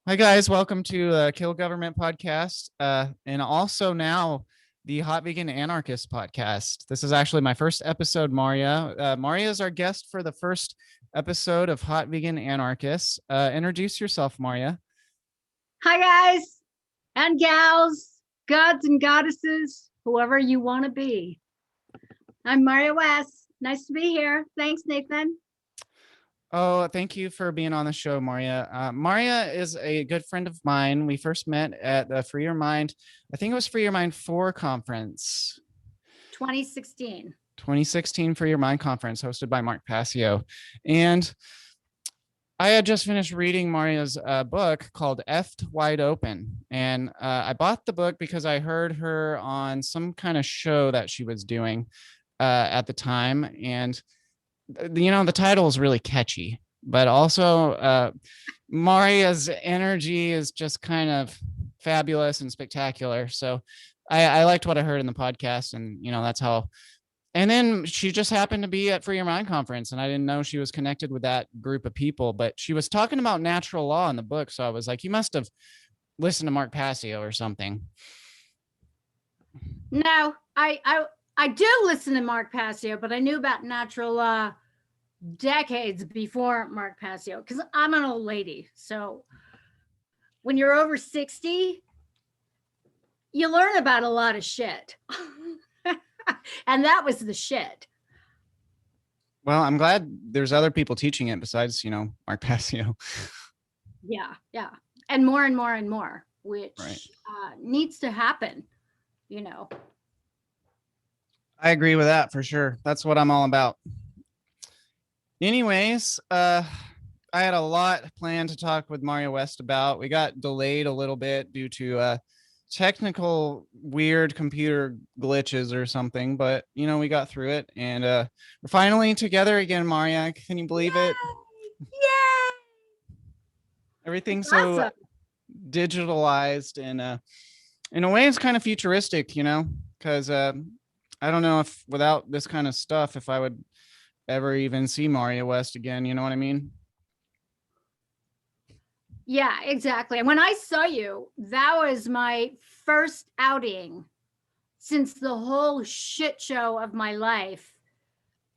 Hi guys, welcome to Kill Government podcast, and also now the Hot Vegan Anarchist podcast. This is actually my first episode, Marja. Marja is our guest for the first episode of Hot Vegan Anarchist. Introduce yourself, Marja. Hi, guys and gals, gods and goddesses, whoever you want to be. I'm Marja West. Nice to be here. Thanks, Nathan. Oh, thank you for being on the show, Marja. Marja is a good friend of mine. We first met at the Free Your Mind, I think it was Free Your Mind 4 conference. 2016. 2016 Free Your Mind conference hosted by Mark Passio. And I had just finished reading Marja's book called Effed Wide Open. And I bought the book because I heard her on some kind of show that she was doing at the time. And the title is really catchy, but also Marja's energy is just kind of fabulous and spectacular. So I liked what I heard in the podcast, and that's how. And then she just happened to be at Free Your Mind conference, and I didn't know she was connected with that group of people, but she was talking about natural law in the book. So I was like, you must have listened to Mark Passio or something. No, I do listen to Mark Passio, but I knew about natural law decades before Mark Passio because I'm an old lady. So when you're over 60, you learn about a lot of shit. And that was the shit. Well, I'm glad there's other people teaching it besides, Mark Passio. Yeah. And more and more and more, which needs to happen, I agree with that for sure. That's what I'm all about. Anyways, I had a lot planned to talk with Marja West about. We got delayed a little bit due to technical weird computer glitches or something, but we got through it, and we're finally together again. Marja, can you believe it? Yay! Everything's so digitalized, and in a way it's kind of futuristic, because I don't know if without this kind of stuff if I would ever even see Marja West again, you know what I mean? Yeah, exactly. And when I saw you, that was my first outing since the whole shit show of my life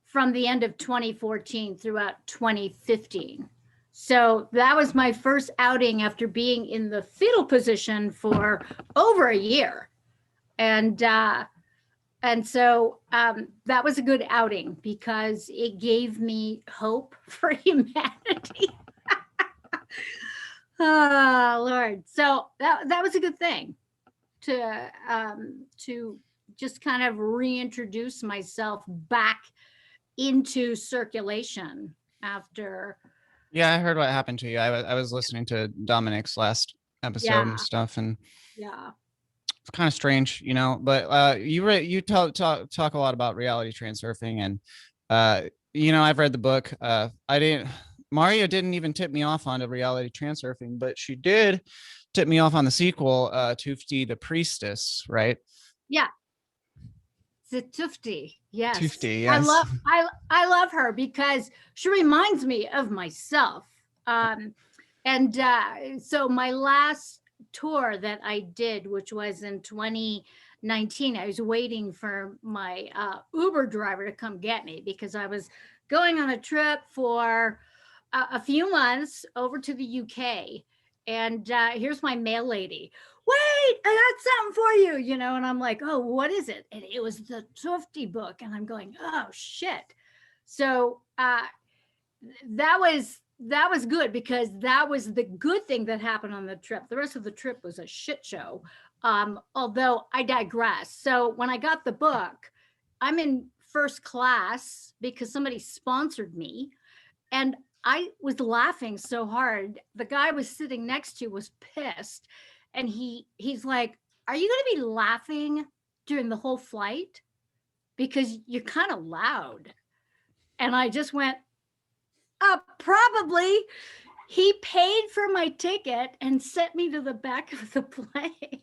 from the end of 2014 throughout 2015. So that was my first outing after being in the fetal position for over a year. And so that was a good outing because it gave me hope for humanity. Oh Lord. So that was a good thing to just kind of reintroduce myself back into circulation after. Yeah, I heard what happened to you. I was listening to Dominic's last episode and stuff, and it's kind of strange, but you talk a lot about reality transurfing, and I've read the book. Marja didn't even tip me off onto reality transurfing, but she did tip me off on the sequel, Tufti the Priestess, right? Yeah. The Tufti. Yes. Tufti, yes. I love her because she reminds me of myself. So my last tour that I did, which was in 2019, I was waiting for my Uber driver to come get me because I was going on a trip for a few months over to the UK. And here's my mail lady. Wait, I got something for you, and I'm like, oh, what is it? And it was the Tufti book. And I'm going, oh, shit. So that was good because that was the good thing that happened on the trip. The rest of the trip was a shit show. Although I digress. So when I got the book, I'm in first class because somebody sponsored me. And I was laughing so hard. The guy I was sitting next to was pissed. And he's like, are you going to be laughing during the whole flight? Because you're kind of loud. And I just went, probably. He paid for my ticket and sent me to the back of the plane.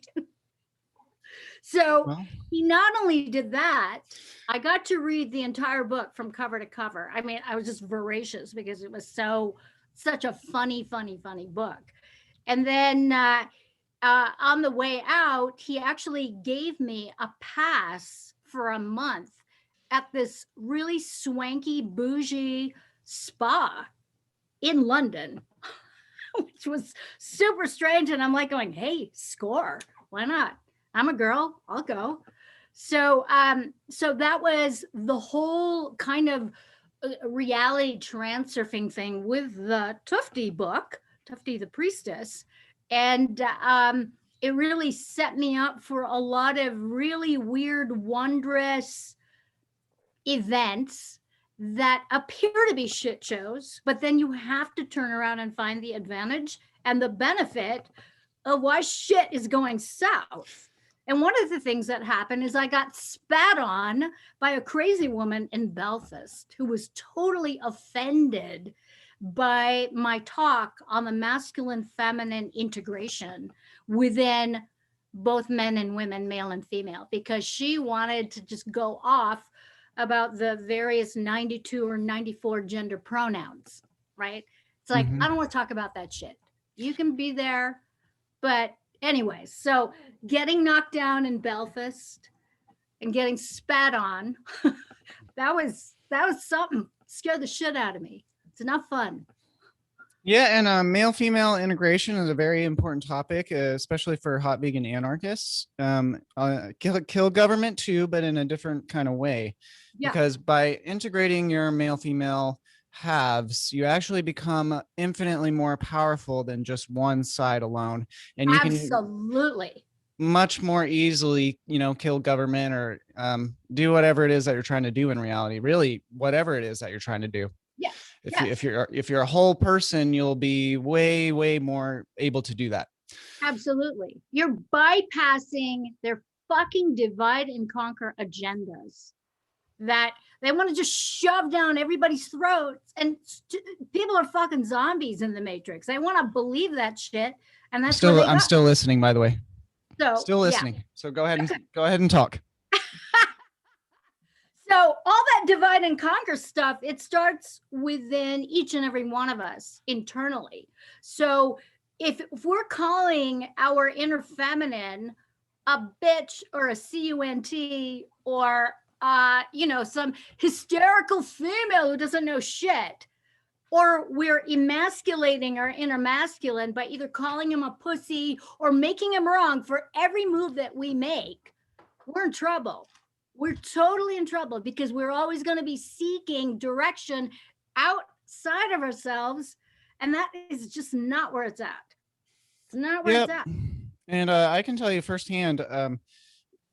So he not only did that, I got to read the entire book from cover to cover. I mean, I was just voracious because it was such a funny book. And then on the way out, he actually gave me a pass for a month at this really swanky, bougie spa in London, which was super strange. And I'm like going, hey, score. Why not? I'm a girl. I'll go. So that was the whole kind of reality transurfing thing with the Tufti book, Tufti the Priestess. And it really set me up for a lot of really weird, wondrous events that appear to be shit shows, but then you have to turn around and find the advantage and the benefit of why shit is going south. And one of the things that happened is I got spat on by a crazy woman in Belfast who was totally offended by my talk on the masculine feminine integration within both men and women, male and female, because she wanted to just go off about the various 92 or 94 gender pronouns, right? It's like, I don't want to talk about that shit. You can be there, but anyways, so getting knocked down in Belfast and getting spat on, that was something. Scared the shit out of me. It's not fun. Yeah, and male-female integration is a very important topic, especially for hot vegan anarchists. Kill government too, but in a different kind of way. Yeah. Because by integrating your male-female halves, you actually become infinitely more powerful than just one side alone. And you absolutely much more easily, kill government or do whatever it is that you're trying to do in reality, really, whatever it is that you're trying to do. Yeah. If you're a whole person, you'll be way more able to do that. Absolutely. You're bypassing their fucking divide and conquer agendas that they want to just shove down everybody's throats. And people are fucking zombies in the Matrix. They want to believe that shit. And that's I'm still listening, by the way. So still listening. Yeah. So go ahead and talk. So all that divide and conquer stuff, it starts within each and every one of us internally. So if we're calling our inner feminine a bitch or a cunt or some hysterical female who doesn't know shit, or we're emasculating our inner masculine by either calling him a pussy or making him wrong for every move that we make, we're in trouble. We're totally in trouble because we're always going to be seeking direction outside of ourselves. And that is just not where it's at. It's not where it's at. And I can tell you firsthand,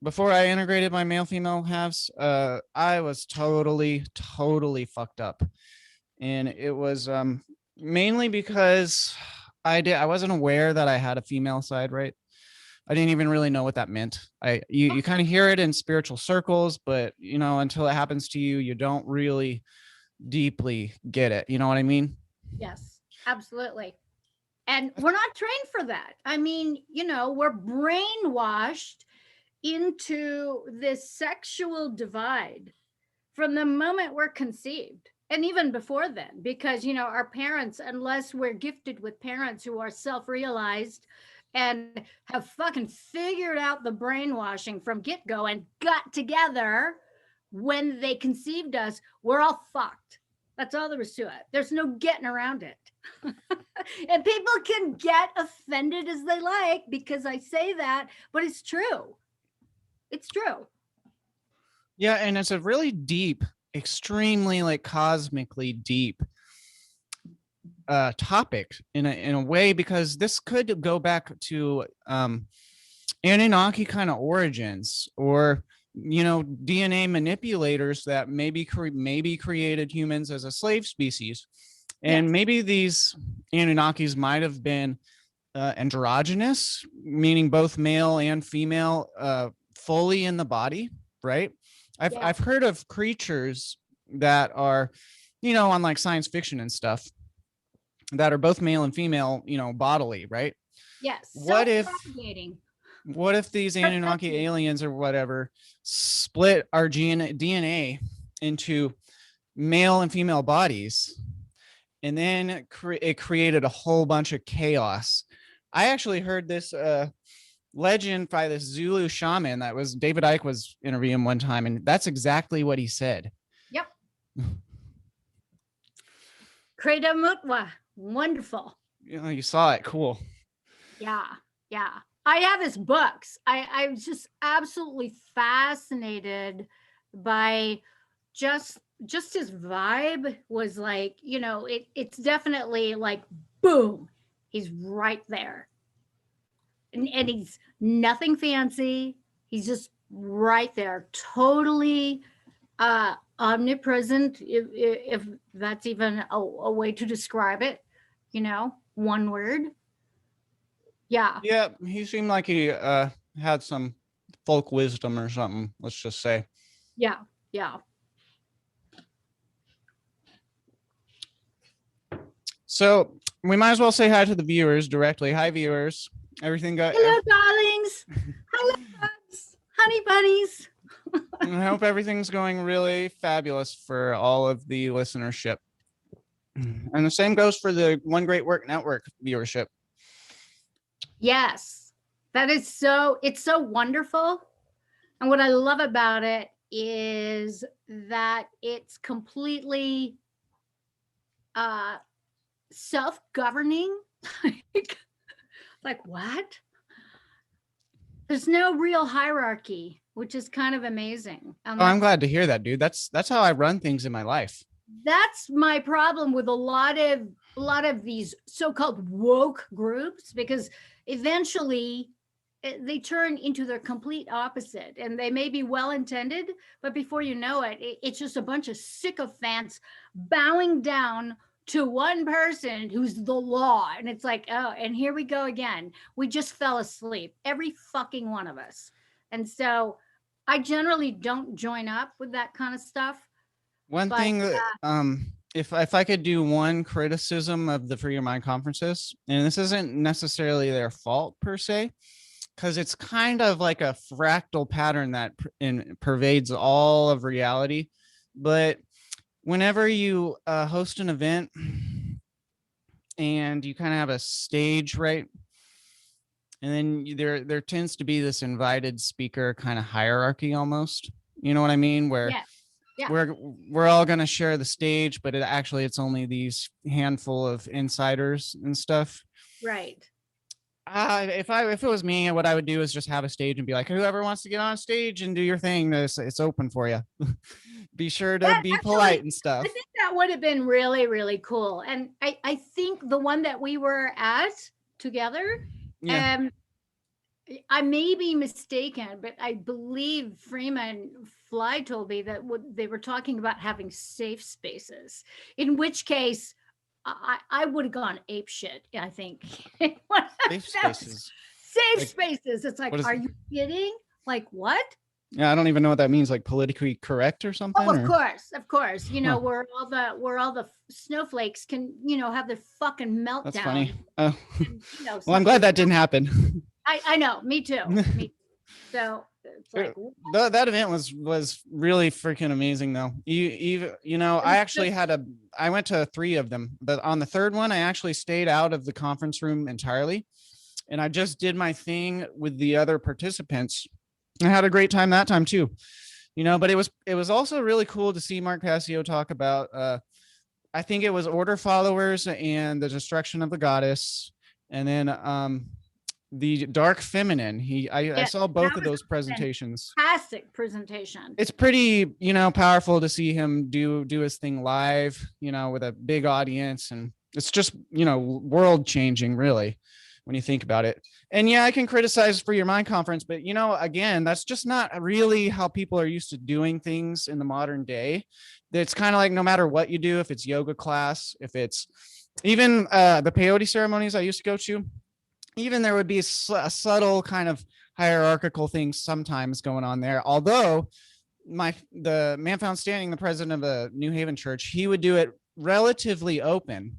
before I integrated my male-female halves, I was totally fucked up. And it was mainly because I wasn't aware that I had a female side, right? I didn't even really know what that meant. You kind of hear it in spiritual circles, but until it happens to you, you don't really deeply get it. You know what I mean? Yes, absolutely. And we're not trained for that. I mean, we're brainwashed into this sexual divide from the moment we're conceived. And even before then, because, our parents, unless we're gifted with parents who are self-realized and have fucking figured out the brainwashing from get-go and got together when they conceived us, we're all fucked. That's all there is to it. There's no getting around it. And people can get offended as they like because I say that, but it's true. It's true. Yeah, and it's a really deep, extremely cosmically deep topic in a way, because this could go back to Anunnaki kind of origins, or DNA manipulators that maybe created humans as a slave species. And yes, maybe these Anunnakis might have been androgynous, meaning both male and female, fully in the body, right? I've heard of creatures that are, on science fiction and stuff, that are both male and female, bodily, right? Yes. What if these Anunnaki aliens or whatever split our DNA into male and female bodies, and then it created a whole bunch of chaos I actually heard this legend by this Zulu shaman that was David Icke was interviewing one time, and that's exactly what he said. Yep. Kreda Mutwa. Wonderful. You saw it. Cool. Yeah. Yeah. I have his books. I was just absolutely fascinated by just his vibe was like, it's definitely like, boom, he's right there. And he's nothing fancy. He's just right there, totally omnipresent, if that's even a way to describe it, one word. Yeah. Yeah, he seemed like he had some folk wisdom or something, let's just say. Yeah. Yeah. So we might as well say hi to the viewers directly. Hi, viewers. Everything go. Hello, darlings. Hello, bugs. Honey bunnies. I hope everything's going really fabulous for all of the listenership. And the same goes for the One Great Work Network viewership. Yes, it's so wonderful. And what I love about it is that it's completely self-governing. Like what? There's no real hierarchy, which is kind of amazing. I'm glad to hear that, dude. That's how I run things in my life. That's my problem with a lot of these so-called woke groups, because eventually they turn into their complete opposite, and they may be well-intended, but before you know it, it's just a bunch of sycophants bowing down to one person who's the law. And it's like, oh, and here we go again. We just fell asleep, every fucking one of us. And so I generally don't join up with that kind of stuff. One thing that, if I could do one criticism of the Free Your Mind conferences, and this isn't necessarily their fault per se, because it's kind of like a fractal pattern that pervades all of reality. But whenever you host an event and you kind of have a stage, right? And then there tends to be this invited speaker kind of hierarchy almost. You know what I mean? Where yeah. we're all going to share the stage, but it's only these handful of insiders and stuff. Right. If it was me, what I would do is just have a stage and be like, whoever wants to get on stage and do your thing, it's open for you. Be sure to be polite and stuff. I think that would have been really, really cool. And I think the one that we were at together, yeah. I may be mistaken, but I believe Freeman Fly told me that they were talking about having safe spaces, in which case I would have gone ape shit, I think. Safe spaces. Safe spaces. It's like, are you kidding? Like what? Yeah, I don't even know what that means. Like politically correct or something? Oh, of course. Where all the snowflakes can, have their fucking meltdown. That's funny. Oh. And, well, I'm glad that didn't happen. I know. Me too. So it's like, that event was really freaking amazing though. I went to 3 of them, but on the 3rd one, I actually stayed out of the conference room entirely. And I just did my thing with the other participants. I had a great time that time too, but it was also really cool to see Mark Passio talk about, I think it was order followers and the destruction of the goddess. And then, the dark feminine. I saw both of those presentations. Fantastic presentation. It's pretty, powerful to see him do his thing live, with a big audience. And it's just, world changing really, when you think about it. And yeah, I can criticize Free Your Mind conference, but again, that's just not really how people are used to doing things in the modern day. It's kind of like, no matter what you do, if it's yoga class, if it's even the peyote ceremonies I used to go to, even there would be a subtle kind of hierarchical thing sometimes going on there. Although the man found standing, the president of a New Haven church, he would do it relatively open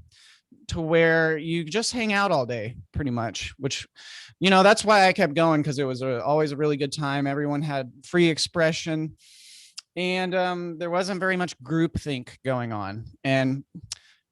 to where you just hang out all day pretty much, which, that's why I kept going, because it was always a really good time. Everyone had free expression, and there wasn't very much groupthink going on. And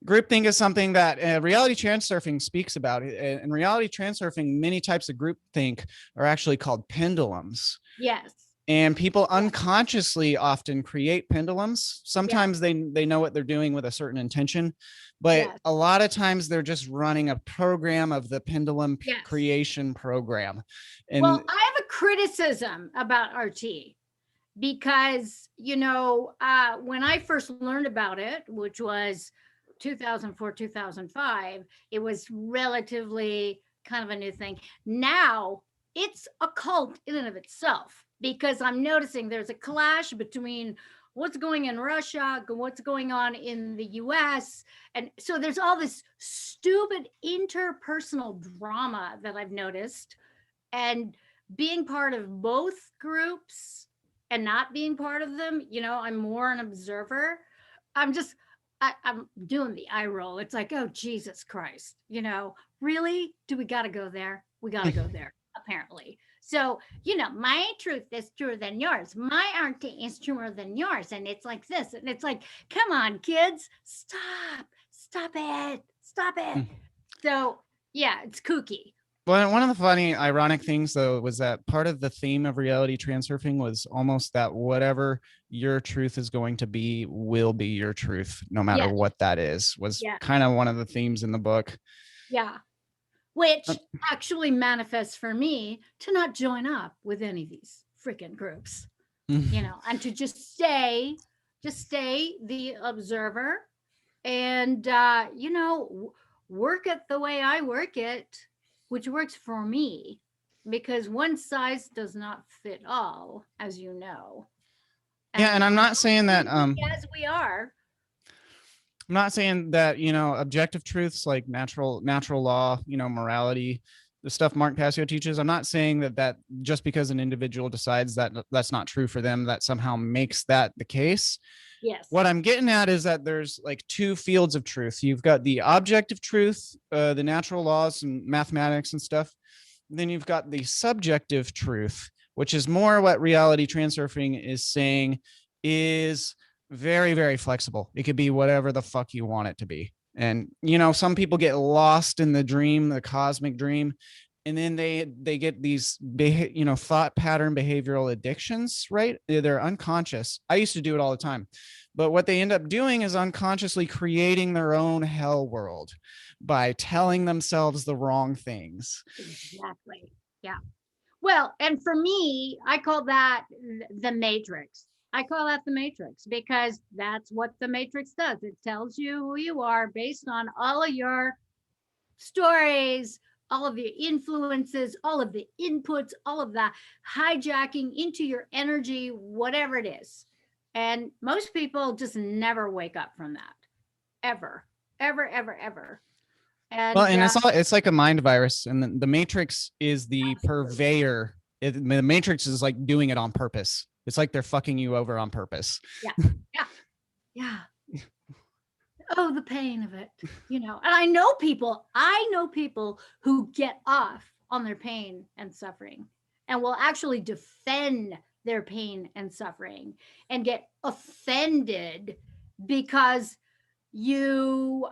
Groupthink is something that reality transurfing speaks about. In reality transurfing, many types of groupthink are actually called pendulums. Yes. And people unconsciously often create pendulums. Sometimes they know what they're doing with a certain intention, but a lot of times they're just running a program of the pendulum creation program. And well, I have a criticism about RT because, you know, when I first learned about it, which was 2004, 2005, it was relatively kind of a new thing. Now it's a cult in and of itself, because I'm noticing there's a clash between what's going in Russia, what's going on in the US. And so there's all this stupid interpersonal drama that I've noticed. And being part of both groups and not being part of them, you know, I'm more an observer. I'm just, I'm doing the eye roll. It's like, oh, Jesus Christ, you know, really? Do we got to go there? We got to go there, apparently. So, you know, my truth is truer than yours. My RT is truer than yours. And it's like this. And it's like, come on, kids, stop it. So, yeah, it's kooky. Well, one of the funny, ironic things, though, was that part of the theme of reality transurfing was almost that whatever your truth is going to be will be your truth, no matter what that is, was kind of one of the themes in the book. Yeah. Which actually manifests for me to not join up with any of these freaking groups, you know, and to just stay the observer and, you know, work it the way I work it, which works for me, because one size does not fit all, as you know. And I'm not saying that as we are. I'm not saying that, you know, objective truths like natural law, you know, morality, the stuff Mark Passio teaches. I'm not saying that just because an individual decides that that's not true for them, that somehow makes that the case. Yes. What I'm getting at is that there's like two fields of truth. You've got the objective truth, the natural laws and mathematics and stuff. Then you've got the subjective truth, which is more what reality transurfing is saying is very, very flexible. It could be whatever the fuck you want it to be. And, you know, some people get lost in the dream, the cosmic dream, and then they get these, you know, thought pattern behavioral addictions, right? They're unconscious. I used to do it all the time. But what they end up doing is unconsciously creating their own hell world by telling themselves the wrong things. Exactly. Yeah. Well, and for me, I call that the Matrix. I call that the Matrix because that's what the Matrix does. It tells you who you are based on all of your stories, all of your influences, all of the inputs, all of the hijacking into your energy, whatever it is. And most people just never wake up from that. Ever. And, well, and it's like a mind virus, and the Matrix is the purveyor. The Matrix is like doing it on purpose. It's like they're fucking you over on purpose. Yeah. Oh, the pain of it, you know. And I know people who get off on their pain and suffering and will actually defend their pain and suffering and get offended because you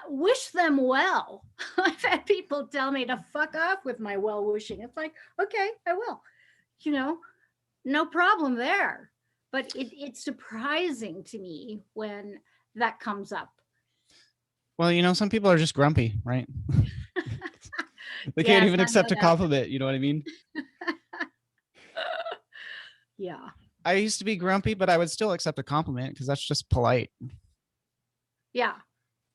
wish them well. I've had people tell me to fuck off with my well wishing. It's like, okay, I will, you know, no problem there. But it's surprising to me when that comes up. Well, you know, some people are just grumpy, right? They can't even accept a compliment. You know what I mean? Yeah. I used to be grumpy, but I would still accept a compliment because that's just polite. Yeah.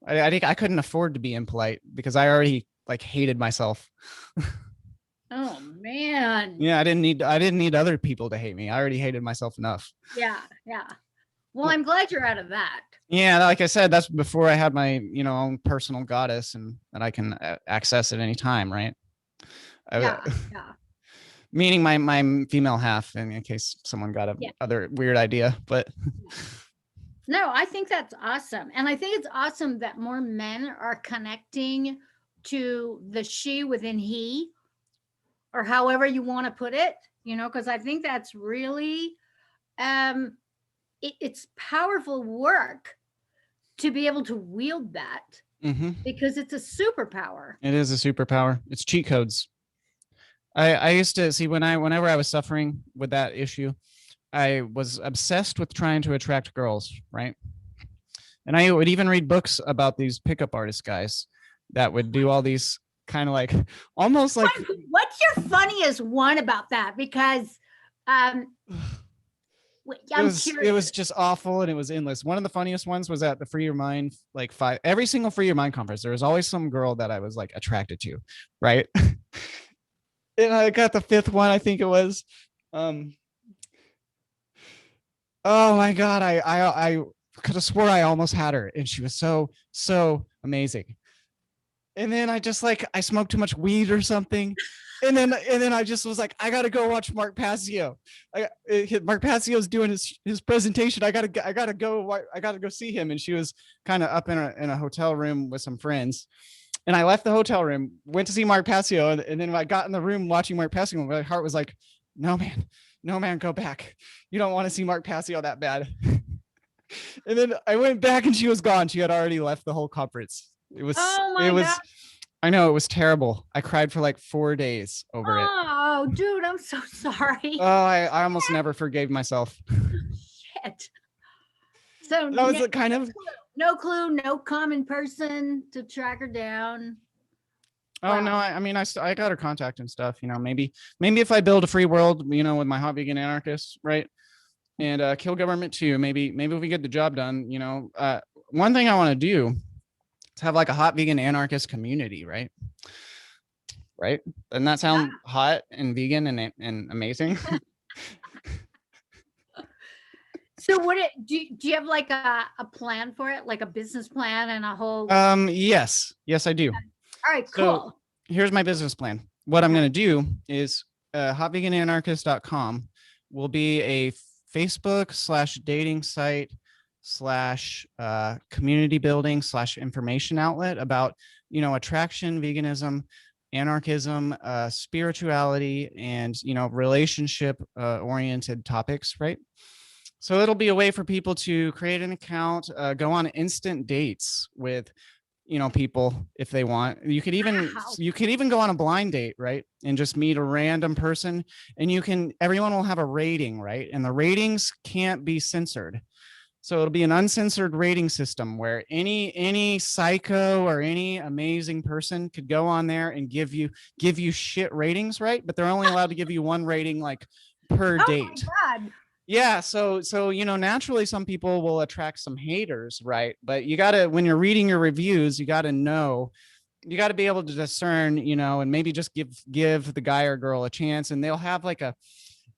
I think I couldn't afford to be impolite because I already like hated myself. Oh man. Yeah, I didn't need other people to hate me. I already hated myself enough. Yeah. Well, I'm glad you're out of that. Yeah, like I said, that's before I had my, you know, own personal goddess and that I can access at any time, right? Yeah. Meaning my female half, in case someone got a other weird idea, but. No, I think that's awesome. And I think it's awesome that more men are connecting to the she within he, or however you want to put it, you know, because I think that's really, it's powerful work to be able to wield that because it's a superpower. It is a superpower. It's cheat codes. I used to see whenever I was suffering with that issue, I was obsessed with trying to attract girls, right? And I would even read books about these pickup artist guys that would do all these kind of like almost like. What's your funniest one about that? Because it was just awful and it was endless. One of the funniest ones was at the Free Your Mind, like every single Free Your Mind conference, there was always some girl that I was like attracted to, right? And I got the fifth one, I think it was. Oh my God, I could have swore I almost had her, and she was so amazing. And then I just like I smoked too much weed or something. And then I just was like, I gotta go watch Mark Passio. Mark Passio's doing his presentation. I gotta go see him. And she was kind of up in a hotel room with some friends. And I left the hotel room, went to see Mark Passio, and then I got in the room watching Mark Passio. My heart was like, no man, go back. You don't want to see Mark Passio that bad. And then I went back and she was gone. She had already left the whole conference. It was God. I know, it was terrible. I cried for like 4 days over it. Oh, dude, I'm so sorry. Oh, I almost never forgave myself. Shit. So that was kind of no clue, no common person to track her down. Oh wow. No, I mean, I got her contact and stuff, you know, maybe if I build a free world, you know, with my hot vegan anarchist, right? And kill government too. Maybe if we get the job done, you know, one thing I want to do is have like a hot vegan anarchist community, right? Right? Doesn't that sound hot and vegan and amazing? So do you have like a plan for it, like a business plan and a whole? Yes, I do. All right, cool. So here's my business plan. What I'm going to do is HotVeganAnarchist.com will be a Facebook / dating site / community building / information outlet about, you know, attraction, veganism, anarchism, spirituality, and, you know, relationship oriented topics, right? So it'll be a way for people to create an account, go on instant dates with, you know, people if they want. You could even go on a blind date, right? And just meet a random person, and everyone will have a rating, right? And the ratings can't be censored. So it'll be an uncensored rating system where any psycho or any amazing person could go on there and give you shit ratings, right? But they're only allowed to give you one rating like per date. My God. Yeah, so you know, naturally some people will attract some haters, right? But you gotta, when you're reading your reviews, you gotta be able to discern, you know, and maybe just give the guy or girl a chance, and they'll have like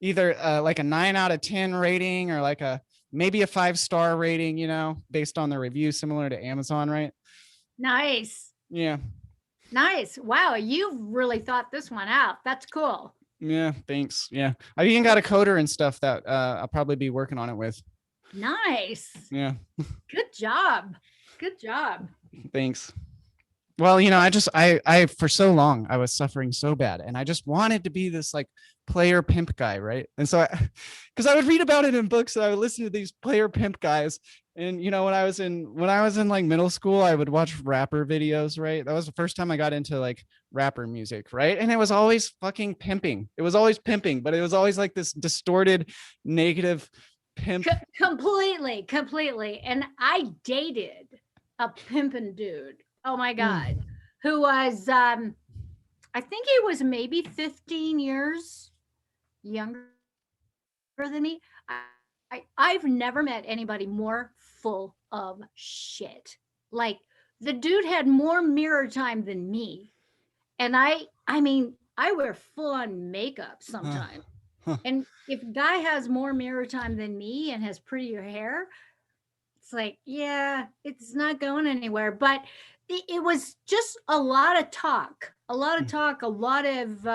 either like a 9 out of 10 rating or like maybe a 5-star rating, you know, based on the review, similar to Amazon, right? Nice. Yeah. Nice. Wow, you've really thought this one out. That's cool. Yeah, thanks. Yeah, I even got a coder and stuff that I'll probably be working on it with. Nice. Yeah. Good job. Thanks. Well, you know, I for so long I was suffering so bad, and I just wanted to be this like player pimp guy, right? And so because I would read about it in books, and I would listen to these player pimp guys. And you know, when I was in like middle school, I would watch rapper videos, right? That was the first time I got into like rapper music, right? And it was always fucking pimping. It was always pimping, but it was always like this distorted, negative pimp. Completely. And I dated a pimping dude. Oh my God. Who was I think he was maybe 15 years younger than me. I've never met anybody more full of shit. Like, the dude had more mirror time than me. And I mean, I wear full on makeup sometimes. And if a guy has more mirror time than me and has prettier hair, it's like, yeah, it's not going anywhere. But it was just a lot of talk, a lot of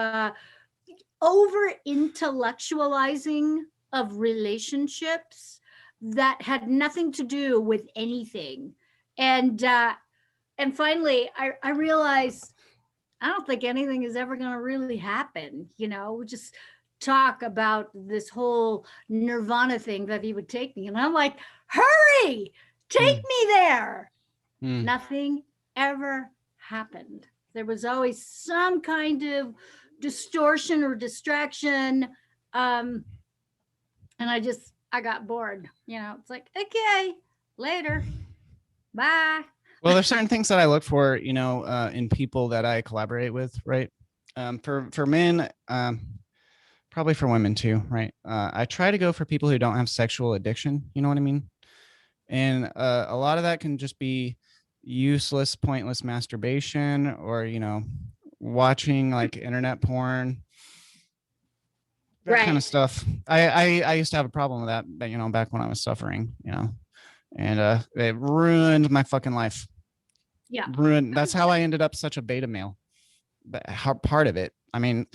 over intellectualizing of relationships that had nothing to do with anything. And finally I realized I don't think anything is ever going to really happen. You know, we just talk about this whole nirvana thing that he would take me. And I'm like, hurry, Take me there. Mm. Nothing ever happened. There was always some kind of distortion or distraction. And I got bored. It's like, okay, later. Bye. Well, there's certain things that I look for, in people that I collaborate with, right? For men, probably for women too, right? I try to go for people who don't have sexual addiction. You know what I mean? And a lot of that can just be useless, pointless masturbation, or watching like internet porn, that kind of stuff. I used to have a problem with that, back when I was suffering, and it ruined my fucking life. Yeah. That's how I ended up such a beta male. But how part of it, I mean,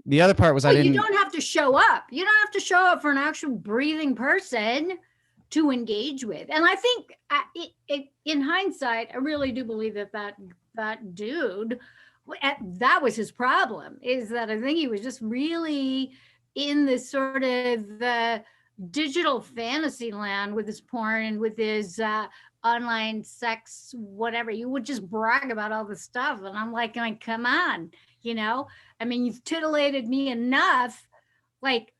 the other part was I didn't. You don't have to show up. You don't have to show up for an actual breathing person to engage with. And I think in hindsight, I really do believe that dude, that was his problem, is that I think he was just really in this sort of digital fantasy land with his porn and with his online sex, whatever. You would just brag about all this stuff. And I'm like, come on, I mean, you've titillated me enough. Like,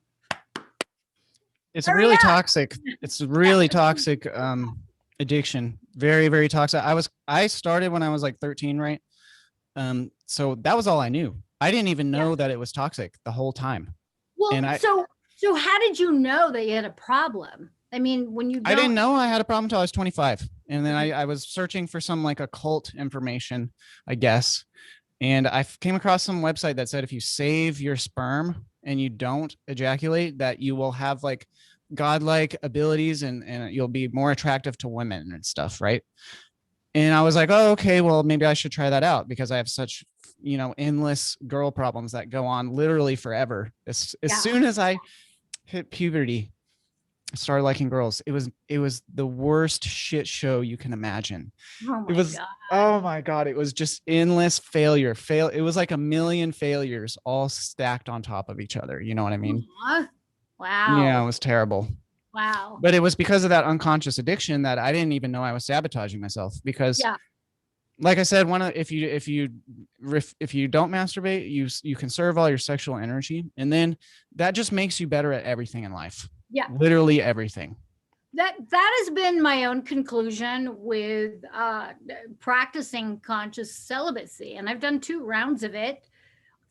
it's really toxic. It's really toxic addiction. Very, very toxic. I started when I was like 13, right? So that was all I knew. I didn't even know that it was toxic the whole time. Well, and so how did you know that you had a problem? I mean, I didn't know I had a problem until I was 25. And then I was searching for some like occult information, I guess. And I came across some website that said if you save your sperm and you don't ejaculate, that you will have like godlike abilities and you'll be more attractive to women and stuff, right? And I was like, oh, okay, well, maybe I should try that out because I have such, endless girl problems that go on literally forever. As soon as I hit puberty, I started liking girls. It was the worst shit show you can imagine. Oh my God. It was just endless failure. It was like a million failures all stacked on top of each other. You know what I mean? Wow. Yeah, it was terrible. Wow. But it was because of that unconscious addiction that I didn't even know I was sabotaging myself because like I said, if you don't masturbate, you conserve all your sexual energy, and then that just makes you better at everything in life. Yeah. Literally everything. That has been my own conclusion with practicing conscious celibacy. And I've done 2 rounds of it.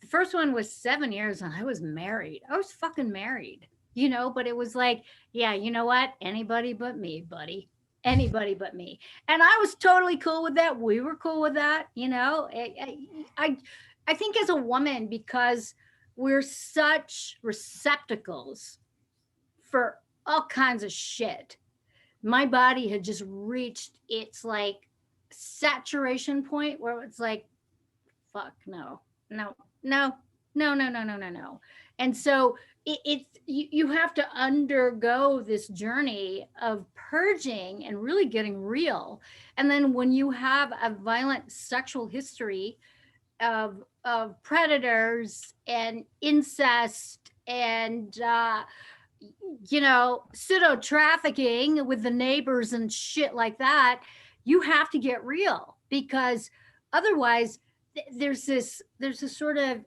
The first one was 7 years and I was married. I was fucking married, but it was like, yeah, you know what? Anybody but me, buddy. Anybody but me. And I was totally cool with that. We were cool with that. I think as a woman, because we're such receptacles for all kinds of shit, my body had just reached its like saturation point where it's like, fuck, no. And so you have to undergo this journey of purging and really getting real. And then when you have a violent sexual history of predators and incest and pseudo trafficking with the neighbors and shit like that, you have to get real, because otherwise there's this sort of